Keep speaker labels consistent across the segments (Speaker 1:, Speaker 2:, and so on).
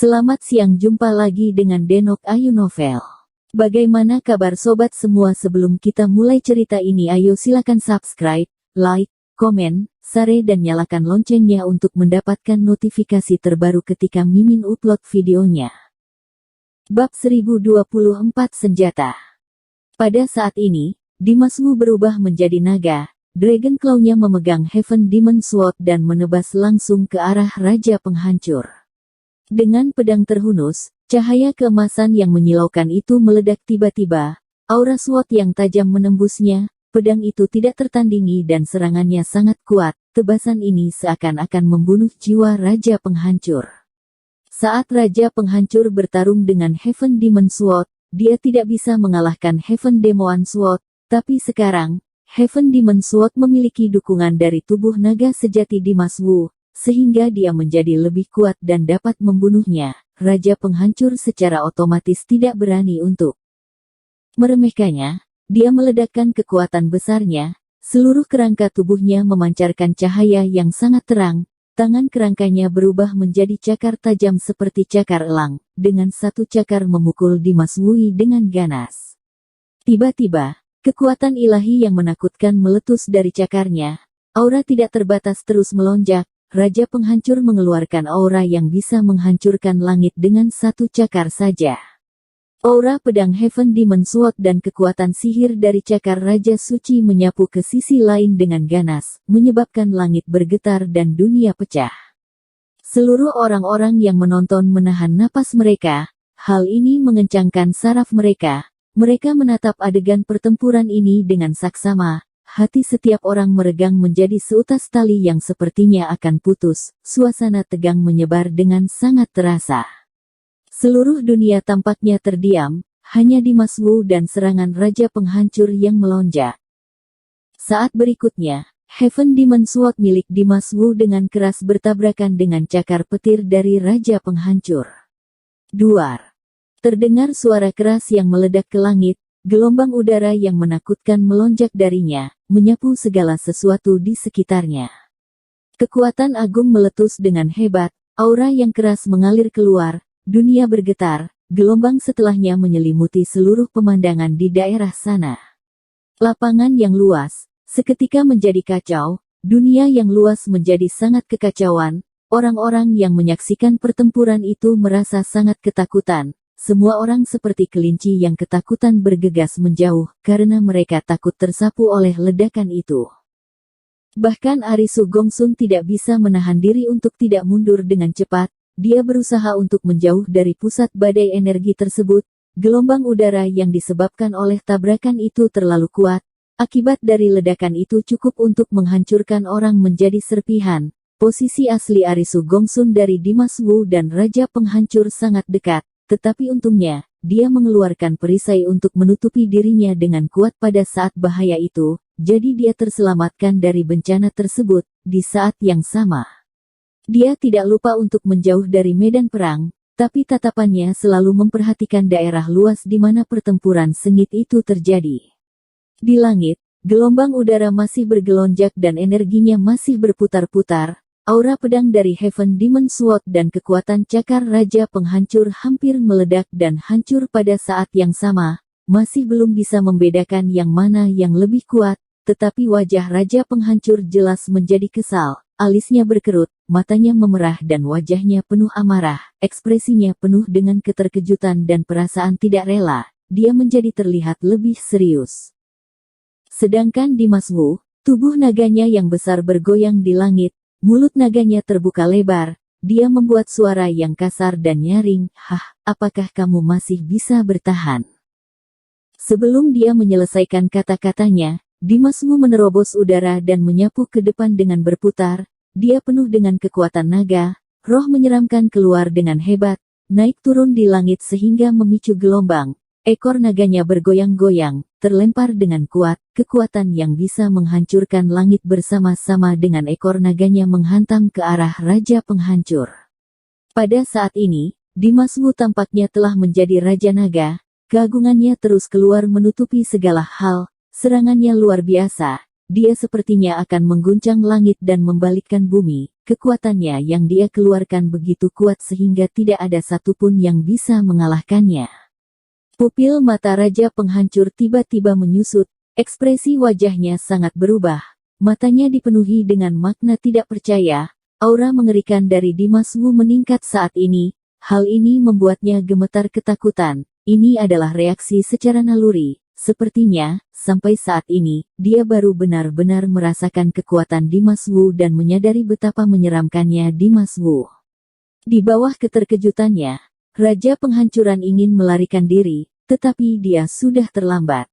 Speaker 1: Selamat siang, jumpa lagi dengan Denok Ayu Novel. Bagaimana kabar sobat semua? Sebelum kita mulai cerita ini, ayo silakan subscribe, like, komen, share dan nyalakan loncengnya untuk mendapatkan notifikasi terbaru ketika Mimin upload videonya. Bab 1024 Senjata. Pada saat ini, Dimas Wu berubah menjadi naga. Dragon Claw-nya memegang Heaven Demon Sword dan menebas langsung ke arah Raja Penghancur. Dengan pedang terhunus, cahaya keemasan yang menyilaukan itu meledak tiba-tiba. Aura sword yang tajam menembusnya, pedang itu tidak tertandingi dan serangannya sangat kuat. Tebasan ini seakan-akan membunuh jiwa Raja Penghancur. Saat Raja Penghancur bertarung dengan Heaven Demon Sword, dia tidak bisa mengalahkan Heaven Demon Sword, tapi sekarang, Heaven Demon Sword memiliki dukungan dari tubuh naga sejati Dimas Wu, sehingga dia menjadi lebih kuat dan dapat membunuhnya. Raja Penghancur secara otomatis tidak berani untuk meremehkannya. Dia meledakkan kekuatan besarnya, seluruh kerangka tubuhnya memancarkan cahaya yang sangat terang, tangan kerangkanya berubah menjadi cakar tajam seperti cakar elang, dengan satu cakar memukul Dimas Wu dengan ganas. Tiba-tiba, kekuatan ilahi yang menakutkan meletus dari cakarnya, aura tidak terbatas terus melonjak. Raja Penghancur mengeluarkan aura yang bisa menghancurkan langit dengan satu cakar saja. Aura pedang Heaven Demon Sword dan kekuatan sihir dari cakar Raja Suci menyapu ke sisi lain dengan ganas, menyebabkan langit bergetar dan dunia pecah. Seluruh orang-orang yang menonton menahan napas mereka. Hal ini mengencangkan saraf mereka. Mereka menatap adegan pertempuran ini dengan saksama. Hati setiap orang meregang menjadi seutas tali yang sepertinya akan putus. Suasana tegang menyebar dengan sangat terasa. Seluruh dunia tampaknya terdiam, hanya Dimas Wu dan serangan Raja Penghancur yang melonjak. Saat berikutnya, Heaven Demon Sword milik Dimas Wu dengan keras bertabrakan dengan cakar petir dari Raja Penghancur. Duar. Terdengar suara keras yang meledak ke langit. Gelombang udara yang menakutkan melonjak darinya, menyapu segala sesuatu di sekitarnya. Kekuatan agung meletus dengan hebat, aura yang keras mengalir keluar, dunia bergetar, gelombang setelahnya menyelimuti seluruh pemandangan di daerah sana. Lapangan yang luas, seketika menjadi kacau, dunia yang luas menjadi sangat kekacauan, orang-orang yang menyaksikan pertempuran itu merasa sangat ketakutan. Semua orang seperti kelinci yang ketakutan bergegas menjauh, karena mereka takut tersapu oleh ledakan itu. Bahkan Arisu Gongsun tidak bisa menahan diri untuk tidak mundur dengan cepat, dia berusaha untuk menjauh dari pusat badai energi tersebut. Gelombang udara yang disebabkan oleh tabrakan itu terlalu kuat, akibat dari ledakan itu cukup untuk menghancurkan orang menjadi serpihan. Posisi asli Arisu Gongsun dari Dimas Wu dan Raja Penghancur sangat dekat. Tetapi untungnya, dia mengeluarkan perisai untuk menutupi dirinya dengan kuat pada saat bahaya itu, jadi dia terselamatkan dari bencana tersebut. Di saat yang sama, dia tidak lupa untuk menjauh dari medan perang, tapi tatapannya selalu memperhatikan daerah luas di mana pertempuran sengit itu terjadi. Di langit, gelombang udara masih bergelonjak dan energinya masih berputar-putar. Aura pedang dari Heaven Demon Sword dan kekuatan cakar Raja Penghancur hampir meledak dan hancur pada saat yang sama. Masih belum bisa membedakan yang mana yang lebih kuat, tetapi wajah Raja Penghancur jelas menjadi kesal. Alisnya berkerut, matanya memerah dan wajahnya penuh amarah. Ekspresinya penuh dengan keterkejutan dan perasaan tidak rela. Dia menjadi terlihat lebih serius. Sedangkan Dimas Wu, tubuh naganya yang besar bergoyang di langit. Mulut naganya terbuka lebar, dia membuat suara yang kasar dan nyaring, apakah kamu masih bisa bertahan? Sebelum dia menyelesaikan kata-katanya, Dimas Wu menerobos udara dan menyapu ke depan dengan berputar, dia penuh dengan kekuatan naga, roh menyeramkan keluar dengan hebat, naik turun di langit sehingga memicu gelombang. Ekor naganya bergoyang-goyang, terlempar dengan kuat, kekuatan yang bisa menghancurkan langit bersama-sama dengan ekor naganya menghantam ke arah Raja Penghancur. Pada saat ini, Dimas Wu tampaknya telah menjadi Raja Naga, keagungannya terus keluar menutupi segala hal, serangannya luar biasa, dia sepertinya akan mengguncang langit dan membalikkan bumi, kekuatannya yang dia keluarkan begitu kuat sehingga tidak ada satupun yang bisa mengalahkannya. Pupil mata Raja Penghancur tiba-tiba menyusut, ekspresi wajahnya sangat berubah. Matanya dipenuhi dengan makna tidak percaya, aura mengerikan dari Dimas Wu meningkat saat ini. Hal ini membuatnya gemetar ketakutan. Ini adalah reaksi secara naluri. Sepertinya, sampai saat ini, dia baru benar-benar merasakan kekuatan Dimas Wu dan menyadari betapa menyeramkannya Dimas Wu. Di bawah keterkejutannya, Raja Penghancuran ingin melarikan diri, tetapi dia sudah terlambat.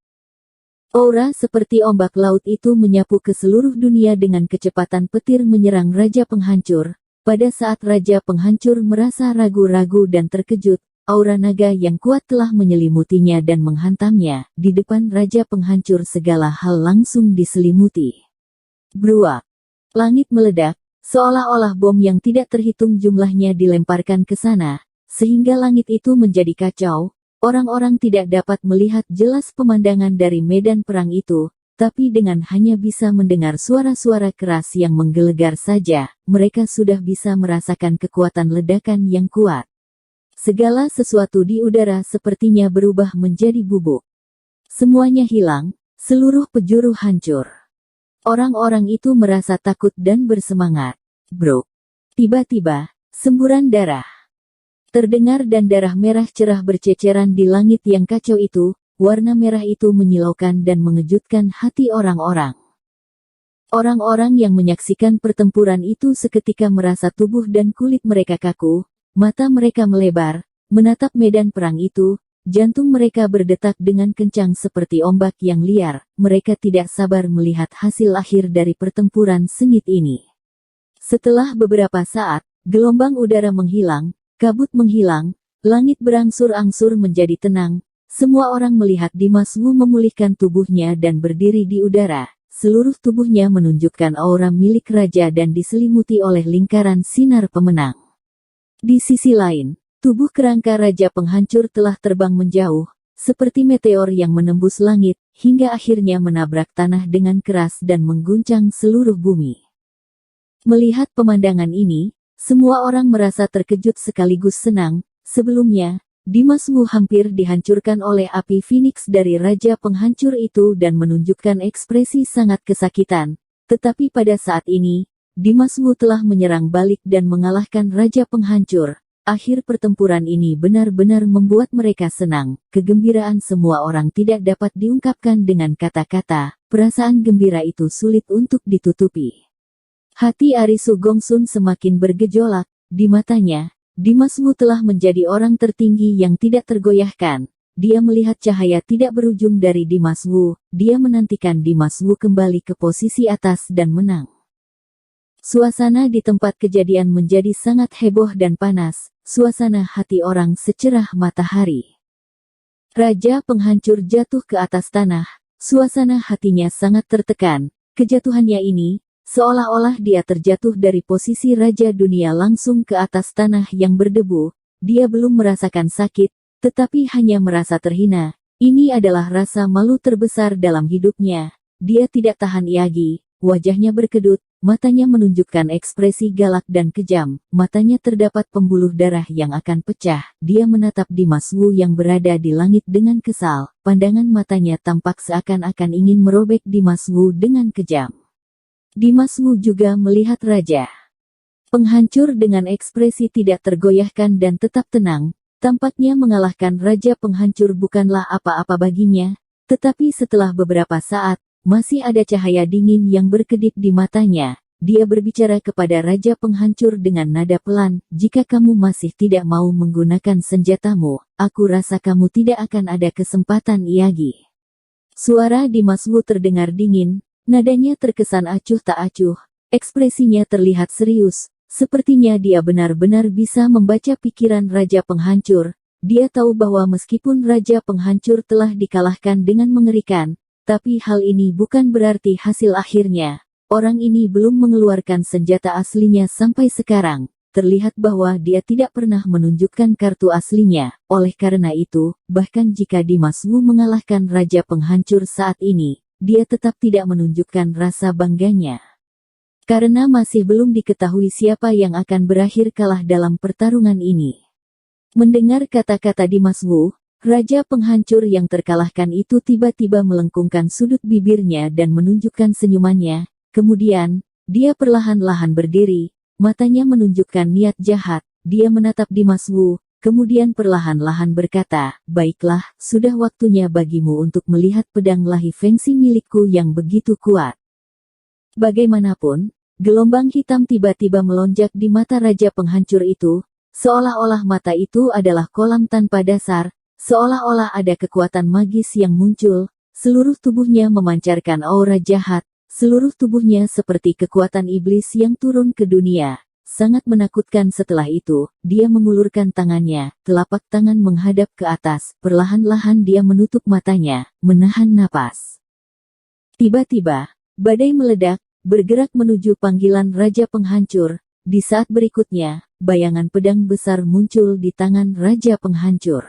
Speaker 1: Aura seperti ombak laut itu menyapu ke seluruh dunia dengan kecepatan petir menyerang Raja Penghancur. Pada saat Raja Penghancur merasa ragu-ragu dan terkejut, aura naga yang kuat telah menyelimutinya dan menghantamnya. Di depan Raja Penghancur segala hal langsung diselimuti. Bruak. Langit meledak, seolah-olah bom yang tidak terhitung jumlahnya dilemparkan ke sana, sehingga langit itu menjadi kacau. Orang-orang tidak dapat melihat jelas pemandangan dari medan perang itu. Tapi dengan hanya bisa mendengar suara-suara keras yang menggelegar saja, mereka sudah bisa merasakan kekuatan ledakan yang kuat. Segala sesuatu di udara sepertinya berubah menjadi bubuk. Semuanya hilang, seluruh penjuru hancur. Orang-orang itu merasa takut dan bersemangat. Brok. Tiba-tiba, semburan darah terdengar dan darah merah cerah berceceran di langit yang kacau itu. Warna merah itu menyilaukan dan mengejutkan hati orang-orang. Orang-orang yang menyaksikan pertempuran itu seketika merasa tubuh dan kulit mereka kaku, mata mereka melebar, menatap medan perang itu, jantung mereka berdetak dengan kencang seperti ombak yang liar, mereka tidak sabar melihat hasil akhir dari pertempuran sengit ini. Setelah beberapa saat, gelombang udara menghilang, kabut menghilang, langit berangsur-angsur menjadi tenang. Semua orang melihat Dimas Wu memulihkan tubuhnya dan berdiri di udara. Seluruh tubuhnya menunjukkan aura milik raja dan diselimuti oleh lingkaran sinar pemenang. Di sisi lain, tubuh kerangka Raja Penghancur telah terbang menjauh, seperti meteor yang menembus langit, hingga akhirnya menabrak tanah dengan keras dan mengguncang seluruh bumi. Melihat pemandangan ini, semua orang merasa terkejut sekaligus senang. Sebelumnya, Dimas Wu hampir dihancurkan oleh api Phoenix dari Raja Penghancur itu dan menunjukkan ekspresi sangat kesakitan. Tetapi pada saat ini, Dimas Wu telah menyerang balik dan mengalahkan Raja Penghancur. Akhir pertempuran ini benar-benar membuat mereka senang. Kegembiraan semua orang tidak dapat diungkapkan dengan kata-kata. Perasaan gembira itu sulit untuk ditutupi. Hati Arisu Gongsun semakin bergejolak. Di matanya, Dimas Wu telah menjadi orang tertinggi yang tidak tergoyahkan. Dia melihat cahaya tidak berujung dari Dimas Wu. Dia menantikan Dimas Wu kembali ke posisi atas dan menang. Suasana di tempat kejadian menjadi sangat heboh dan panas. Suasana hati orang secerah matahari. Raja Penghancur jatuh ke atas tanah. Suasana hatinya sangat tertekan. Kejatuhannya ini, seolah-olah dia terjatuh dari posisi Raja Dunia langsung ke atas tanah yang berdebu. Dia belum merasakan sakit, tetapi hanya merasa terhina. Ini adalah rasa malu terbesar dalam hidupnya. Dia tidak tahan lagi, wajahnya berkedut, matanya menunjukkan ekspresi galak dan kejam. Matanya terdapat pembuluh darah yang akan pecah. Dia menatap Dimas Wu yang berada di langit dengan kesal. Pandangan matanya tampak seakan-akan ingin merobek Dimas Wu dengan kejam. Dimas Wu juga melihat Raja Penghancur dengan ekspresi tidak tergoyahkan dan tetap tenang. Tampaknya mengalahkan Raja Penghancur bukanlah apa-apa baginya. Tetapi setelah beberapa saat, masih ada cahaya dingin yang berkedip di matanya. Dia berbicara kepada Raja Penghancur dengan nada pelan, "Jika kamu masih tidak mau menggunakan senjatamu, aku rasa kamu tidak akan ada kesempatan lagi." Suara Dimas Wu terdengar dingin. Nadanya terkesan acuh tak acuh, ekspresinya terlihat serius, sepertinya dia benar-benar bisa membaca pikiran Raja Penghancur. Dia tahu bahwa meskipun Raja Penghancur telah dikalahkan dengan mengerikan, tapi hal ini bukan berarti hasil akhirnya. Orang ini belum mengeluarkan senjata aslinya sampai sekarang. Terlihat bahwa dia tidak pernah menunjukkan kartu aslinya. Oleh karena itu, bahkan jika Dimas Wu mengalahkan Raja Penghancur saat ini, dia tetap tidak menunjukkan rasa bangganya. Karena masih belum diketahui siapa yang akan berakhir kalah dalam pertarungan ini. Mendengar kata-kata Dimas Wu, Raja Penghancur yang terkalahkan itu tiba-tiba melengkungkan sudut bibirnya dan menunjukkan senyumannya. Kemudian, dia perlahan-lahan berdiri, matanya menunjukkan niat jahat. Dia menatap Dimas Wu, kemudian perlahan-lahan berkata, "Baiklah, sudah waktunya bagimu untuk melihat pedang Lahi Fengxi milikku yang begitu kuat." Bagaimanapun, gelombang hitam tiba-tiba melonjak di mata Raja Penghancur itu, seolah-olah mata itu adalah kolam tanpa dasar, seolah-olah ada kekuatan magis yang muncul, seluruh tubuhnya memancarkan aura jahat, seluruh tubuhnya seperti kekuatan iblis yang turun ke dunia. Sangat menakutkan. Setelah itu, dia mengulurkan tangannya, telapak tangan menghadap ke atas, perlahan-lahan dia menutup matanya, menahan napas. Tiba-tiba, badai meledak, bergerak menuju panggilan Raja Penghancur. Di saat berikutnya, bayangan pedang besar muncul di tangan Raja Penghancur.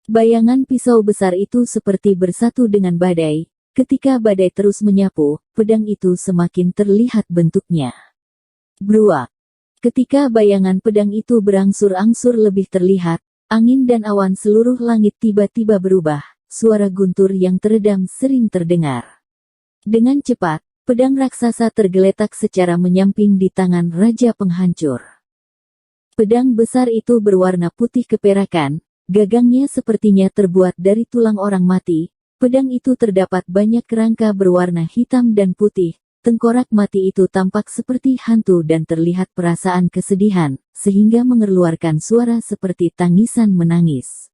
Speaker 1: Bayangan pisau besar itu seperti bersatu dengan badai. Ketika badai terus menyapu, pedang itu semakin terlihat bentuknya. Bruak. Ketika bayangan pedang itu berangsur-angsur lebih terlihat, angin dan awan seluruh langit tiba-tiba berubah, suara guntur yang teredam sering terdengar. Dengan cepat, pedang raksasa tergeletak secara menyamping di tangan Raja Penghancur. Pedang besar itu berwarna putih keperakan, gagangnya sepertinya terbuat dari tulang orang mati, pedang itu terdapat banyak kerangka berwarna hitam dan putih. Tengkorak mati itu tampak seperti hantu dan terlihat perasaan kesedihan, sehingga mengeluarkan suara seperti tangisan menangis.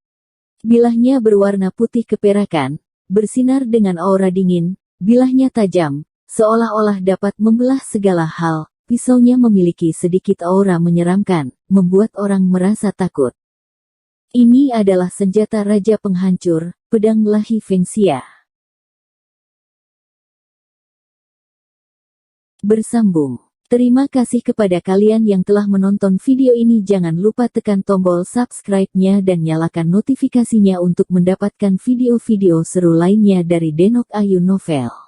Speaker 1: Bilahnya berwarna putih keperakan, bersinar dengan aura dingin, bilahnya tajam, seolah-olah dapat membelah segala hal. Pisaunya memiliki sedikit aura menyeramkan, membuat orang merasa takut. Ini adalah senjata Raja Penghancur, pedang Lahi Fengxi. Bersambung. Terima kasih kepada kalian yang telah menonton video ini. Jangan lupa tekan tombol subscribe-nya dan nyalakan notifikasinya untuk mendapatkan video-video seru lainnya dari Denok Ayu Novel.